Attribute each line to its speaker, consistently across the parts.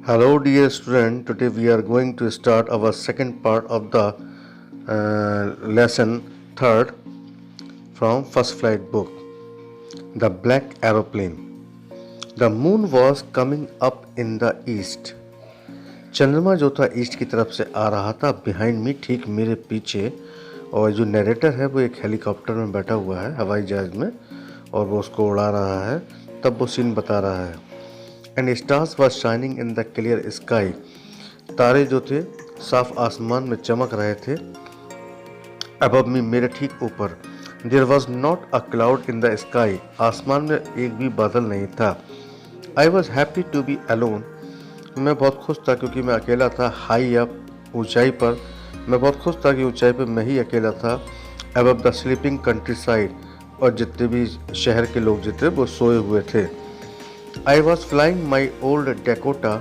Speaker 1: Hello, dear student. Today we are going to start our second part of the lesson third from First Flight book, The Black Aeroplane. The moon was coming up in the east. चंद्रमा जो था east की तरफ से आ रहा था behind me, ठीक मेरे पीछे। और जो नरेटर है वो एक हेलीकॉप्टर में बैठा हुआ है, हवाई जहाज में, और वो उसको उड़ा रहा है। तब वो सीन बता रहा है। And stars was shining in the clear sky. तारे जो थे साफ आसमान में चमक रहे थे। अबव मी, मेरे ठीक ऊपर। There was not a cloud in the sky. आसमान में एक भी बादल नहीं था। I was happy to be alone. मैं बहुत खुश था क्योंकि मैं अकेला था। हाई अप, ऊंचाई पर। मैं बहुत खुश था कि ऊंचाई पर मैं ही अकेला था। Above the sleeping country side, और जितने भी शहर के लोग जो थे वो सोए हुए थे। I was flying my old Dakota.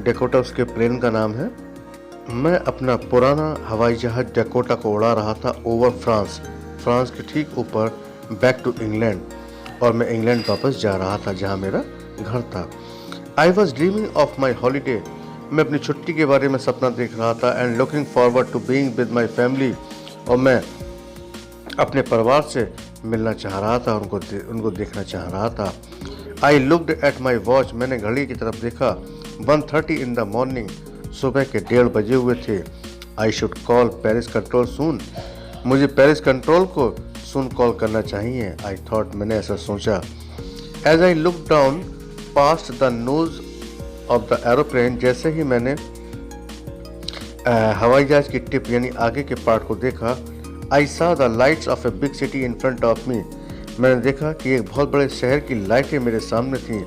Speaker 1: Dakota उसके प्लेन का नाम है। मैं अपना पुराना हवाई जहाज डेकोटा को उड़ा रहा था ओवर फ्रांस, फ्रांस के ठीक ऊपर, बैक टू इंग्लैंड। और मैं इंग्लैंड वापस जा रहा था जहाँ मेरा घर था। I was dreaming of my holiday. मैं अपनी छुट्टी के बारे में सपना देख रहा था। And looking forward to being with my family. और मैं अपने परिवार से मिलना चाह रहा था, उनको देखना चाह रहा था। I looked at my watch. मैंने घड़ी की तरफ देखा। 1:30 इन द मॉर्निंग, सुबह के 1:30 बजे हुए थे। I should call Paris control soon. मुझे पेरिस कंट्रोल को सून कॉल करना चाहिए। आई थॉट, मैंने ऐसा सोचा। As I look down past the nose of the aeroplane, जैसे ही मैंने हवाई जहाज की टिप यानी आगे के पार्ट को देखा, आई सा the lights off a big city in front of मी। मैंने देखा कि एक बहुत बड़े शहर की लाइटें मेरे सामने थीं।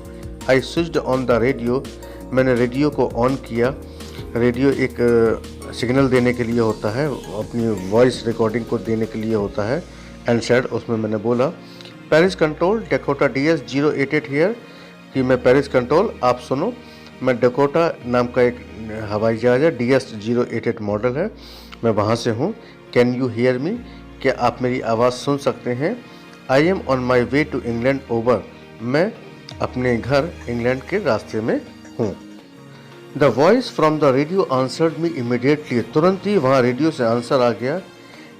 Speaker 1: I switched on the radio. मैंने रेडियो को ऑन किया। रेडियो एक सिग्नल देने के लिए होता है, अपनी वॉइस रिकॉर्डिंग को देने के लिए होता है। एंड सेड, उसमें मैंने बोला, Paris control Dakota DS 088 here, कि मैं पेरिस कंट्रोल, आप सुनो, मैं डेकोटा नाम का एक हवाई जहाज है, DS 088 मॉडल है, मैं वहाँ से हूँ। कैन यू हियर मी, क्या आप मेरी आवाज़ सुन सकते हैं? I am on my way to England over. मैं अपने घर इंग्लैंड के रास्ते में हूँ। The voice from the radio answered me immediately. तुरंत ही वहाँ रेडियो से आंसर आ गया।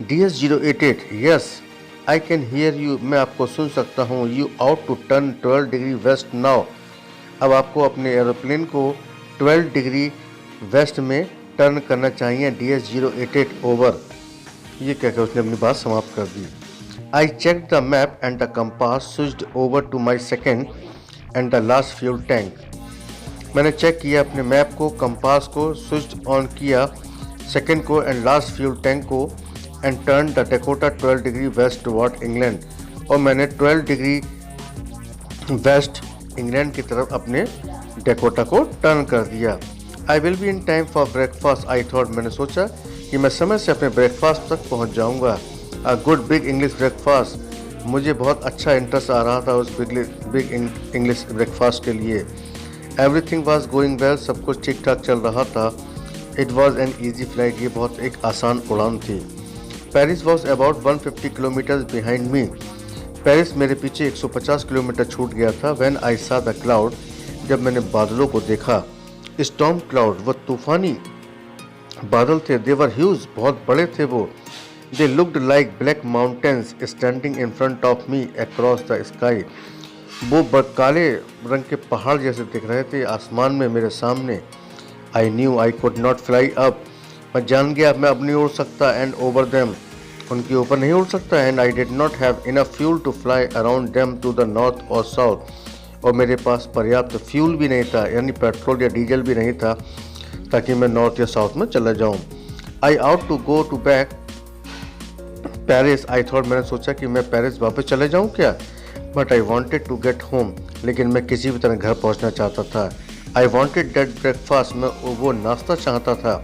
Speaker 1: DS 088, yes I can hear you, मैं आपको सुन सकता हूँ। You ought to turn 12 degree west now. अब आपको अपने एरोप्लेन को 12 डिग्री वेस्ट में टर्न करना चाहिए। DS 088 over. ये कहकर उसने अपनी बात समाप्त कर दी। I checked the map and the compass, switched over to my second and the last fuel tank. मैंने चेक किया अपने मैप को, कंपास को, स्विच ऑन किया सेकंड को एंड लास्ट फ्यूल टैंक को, and turn the Dakota 12 degree waste toward England. और मैंने 12 डिग्री वेस्ट इंग्लैंड की तरफ अपने डेकोटा को टर्न कर दिया। I will be in time for breakfast, I thought, मैंने सोचा कि मैं समय से अपने ब्रेकफास्ट तक पहुंच जाऊंगा। A good big English breakfast. मुझे बहुत अच्छा इंटरेस्ट आ रहा था उस बिग इंग्लिश ब्रेकफास्ट के लिए। एवरीथिंग वाज गोइंग वेल, सब कुछ ठीक ठाक चल रहा था। It was an easy flight, ये बहुत एक आसान उड़ान थी। Paris was about 150 kilometre behind me. Paris मेरे पीछे 150 किलोमीटर छूट गया था। व्हेन आई सा द क्लाउड, जब मैंने बादलों को देखा। स्टॉर्म क्लाउड, वो तूफानी बादल थे। दे वर ह्यूज, बहुत बड़े थे वो। They looked like black mountains standing in front of me across the sky. वो काले रंग के पहाड़ जैसे दिख रहे थे आसमान में मेरे सामने। I knew I could not fly up. मैं जान गया मैं अब नहीं उड़ सकता। And over them, उनके ऊपर नहीं उड़ सकता। And I did not have enough fuel to fly around them to the north or south. और मेरे पास पर्याप्त फ्यूल भी नहीं था, यानी पेट्रोल या डीजल भी नहीं था, ताकि मैं नॉर्थ या साउथ में चला जाऊँ। I ought to go to back Paris, I thought, मैंने सोचा कि मैं पेरिस वापस चले जाऊं क्या। But I wanted to get home, लेकिन मैं किसी भी तरह घर पहुंचना चाहता था। आई वॉन्टेड दैट ब्रेकफास्ट, मैं वो नाश्ता चाहता था।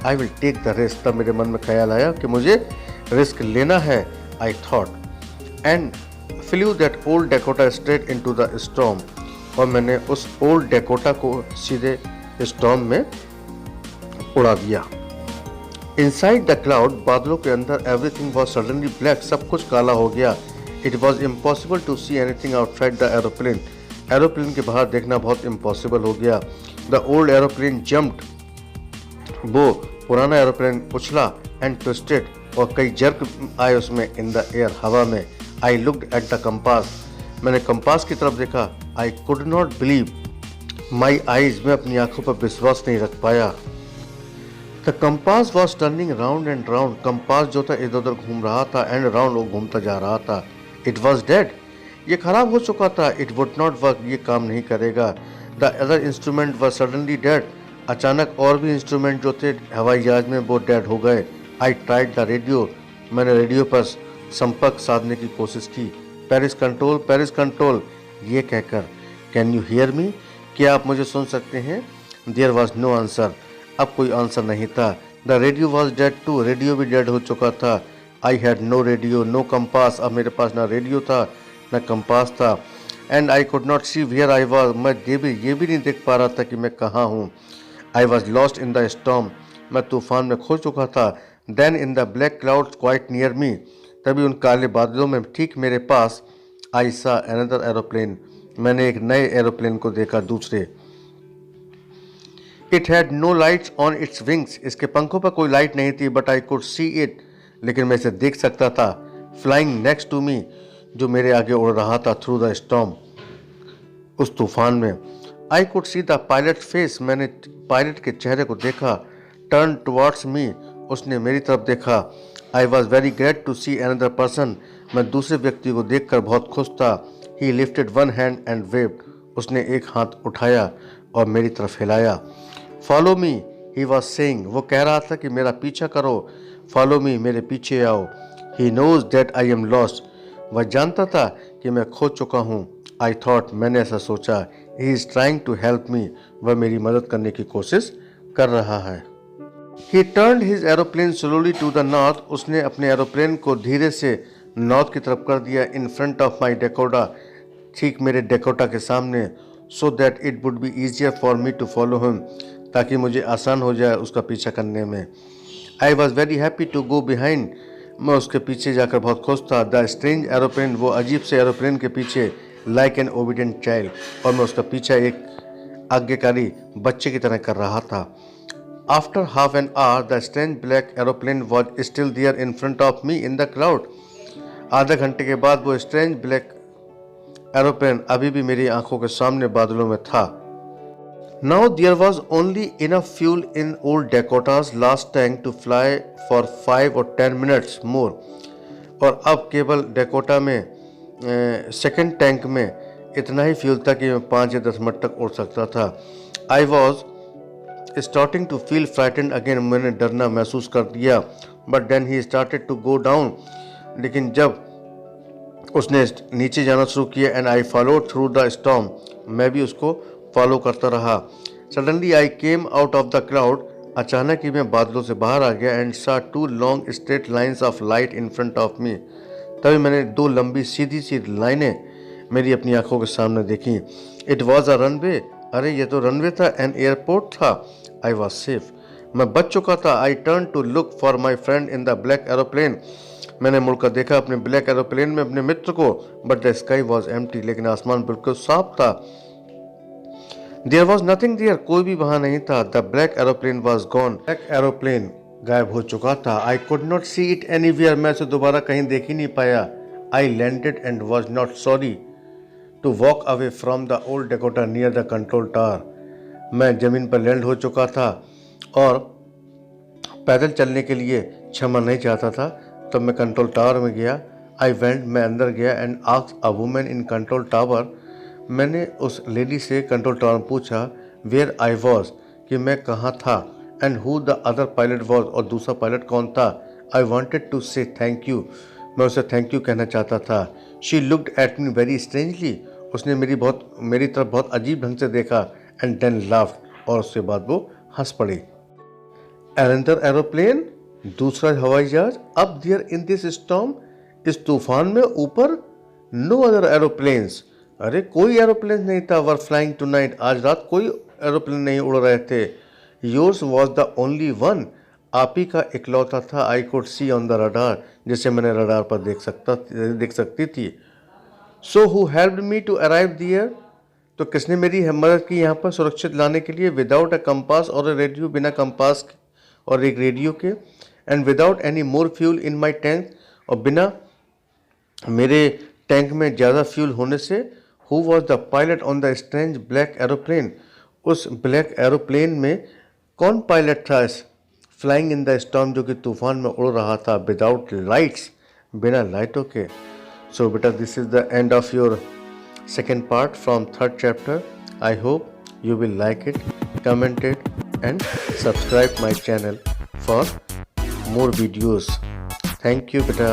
Speaker 1: I will take the risk, तब मेरे मन में ख्याल आया कि मुझे रिस्क लेना है। I thought and flu that old Dakota straight into the storm. और मैंने उस ओल्ड डेकोटा को सीधे स्टॉर्म में उड़ा दिया। इनसाइड द क्लाउड, बादलों के अंदर, एवरीथिंग वॉज सडनली ब्लैक, सब कुछ काला हो गया। It was impossible to see anything outside the aeroplane. Aeroplane के बाहर देखना बहुत इम्पॉसिबल हो गया। द ओल्ड एरोप्लेन जम्प्ड, वो पुराना एरोप्लेन उछला एंड ट्विस्टेड, और कई जर्क आए उसमें इन द एयर, हवा में। I looked at the compass, मैंने कंपास की तरफ देखा। आई could not believe my eyes, मैं अपनी आंखों पर विश्वास नहीं रख पाया। The compass was turning round and round, compass जो था इधर उधर घूम रहा था, एंड राउंड वो घूमता जा रहा था। इट वॉज डेड, ये खराब हो चुका था। इट वुड नॉट वर्क, ये काम नहीं करेगा। The other instrument was suddenly dead, अचानक और भी इंस्ट्रूमेंट जो थे हवाई जहाज में वो डेड हो गए। आई ट्राइड द रेडियो, मैंने रेडियो पर संपर्क साधने की कोशिश की। पेरिस कंट्रोल, ये कहकर। कैन यू हियर मी, क्या आप मुझे सुन सकते हैं? देयर वॉज नो आंसर, अब कोई आंसर नहीं था। The radio was dead too, radio भी डेड हो चुका था। I had no radio no compass, अब मेरे पास ना रेडियो था ना कंपास था। And I could not see where I was, मैं ये भी नहीं देख पा रहा था कि मैं कहाँ हूँ। I was lost in the storm, मैं तूफान में खो चुका था। Then in the black clouds quite near me, तभी उन काले बादलों में ठीक मेरे पास। आई सा अनदर एरोप्लेन, मैंने एक नए एरोप्लेन को देखा, दूसरे। It had no lights on its wings, इसके पंखों पर कोई लाइट नहीं थी। But I could see it, लेकिन मैं इसे देख सकता था। फ्लाइंग नेक्स्ट टू मी, जो मेरे आगे उड़ रहा था। थ्रू द स्टॉर्म, उस तूफान में। आई could see the pilot face, मैंने पायलट के चेहरे को देखा। टर्न टुवर्ड्स मी, उसने मेरी तरफ देखा। I was very glad to see another person, मैं दूसरे व्यक्ति को देखकर बहुत खुश था। He lifted one hand and waved, उसने एक हाथ उठाया और मेरी तरफ हिलाया। Follow me, he was saying, वो कह रहा था कि मेरा पीछा करो। फॉलो मी, मेरे पीछे आओ। He knows that I am lost, वह जानता था कि मैं खो चुका हूँ। आई थॉट, मैंने ऐसा सोचा। He is trying to help me, वह मेरी मदद करने की कोशिश कर रहा है। He turned his aeroplane slowly to the north, उसने अपने एरोप्लेन को धीरे से नॉर्थ की तरफ कर दिया। In front of my Dakota, ठीक मेरे डेकोटा के सामने। So that it would be easier for me to follow him, ताकि मुझे आसान हो जाए उसका पीछा करने में। I was very happy to go behind, मैं उसके पीछे जाकर बहुत खुश था। द स्ट्रेंज एरोप्लेन, वो अजीब से एरोप्लेन के पीछे। लाइक एन ओबीडियंट चाइल्ड, और मैं उसका पीछा एक आज्ञाकारी बच्चे की तरह कर रहा था। After half an hour the strange black aeroplane was still there in front of me in the crowd, आधा घंटे के बाद वो स्ट्रेंज ब्लैक एरोप्लेन अभी भी मेरी आंखों के सामने बादलों में था। Now there was only enough fuel in old Dakota's last tank to fly for 5 or 10 minutes more, और अब केवल डेकोटा में सेकेंड टैंक में इतना ही फ्यूल था कि मैं 5 या 10 मिनट तक उड़ सकता था। I was starting to feel frightened again, मैंने डरना महसूस कर दिया। But then he started to go down, लेकिन जब उसने नीचे जाना शुरू किया। And I followed through the storm, मैं भी उसको फॉलो करता रहा। Suddenly I came out of the crowd, अचानक ही मैं बादलों से बाहर आ गया। एंड सा 2 long straight lines of light in front of मी, तभी मैंने 2 लंबी सीधी सी लाइनें मेरी अपनी आंखों के सामने देखी। इट वॉज अ रनवे, अरे ये तो रनवे था। एन एयरपोर्ट था। आई वॉज सेफ, मैं बच चुका था। I turn to look for my friend in the black aeroplane, मैंने मुड़कर देखा अपने ब्लैक एरोप्लेन में अपने मित्र को। But the sky was empty, लेकिन आसमान बिल्कुल साफ था। देयर वॉज नथिंग देयर, कोई भी वहां नहीं था। The black aeroplane was gone, black aeroplane गायब हो चुका था। I could not see it anywhere, मैं उसे दोबारा कहीं देख ही नहीं पाया। I landed and was not sorry to walk away from the old Dakota near the control tower, मैं जमीन पर लैंड हो चुका था और पैदल चलने के लिए क्षमा नहीं चाहता था। तब मैं कंट्रोल टावर में गया। आई वेंट, मैं अंदर गया। And asked a woman in control tower, मैंने उस लेडी से कंट्रोल टावर में पूछा वेयर आई वॉज, कि मैं कहाँ था। And who the other pilot was, और दूसरा पायलट कौन था। आई वॉन्टेड टू से थैंक यू, मैं उसे थैंक यू कहना चाहता था। She looked at me very strangely, उसने मेरी तरफ बहुत अजीब ढंग से देखा। एंड देन लाफ्ड, और उसके बाद वो हंस पड़ी। अनदर एरोप्लेन, दूसरा हवाई जहाज। अब देयर इन दिस स्टॉर्म, इस तूफान में ऊपर। नो अदर एरोप्लेन्स, अरे कोई एरोप्लेन नहीं था। वर फ्लाइंग टू नाइट, आज रात कोई एरोप्लेन नहीं उड़ रहे थे। Yours was the only one, आप ही का इकलौता था। I could see on the radar, जिसे मैंने रडार पर देख सकती थी। So who helped me to arrive there, तो किसने मेरी मदद की यहाँ पर सुरक्षित लाने के लिए? विदाउट अ कंपास और अ रेडियो, बिना कंपास और एक रेडियो के, and without any more fuel in my tank, और बिना मेरे टैंक में ज़्यादा फ्यूल होने से। Who was the pilot on the strange black aeroplane? उस ब्लैक एरोप्लेन में कौन पायलट था इस फ्लाइंग इन द स्टॉर्म, जो कि तूफान में उड़ रहा था विदाउट लाइट्स, बिना लाइटों के। सो बेटा, this is the end of your second part from third chapter. I hope you will like it, comment it, and subscribe my channel for more videos. Thank you beta.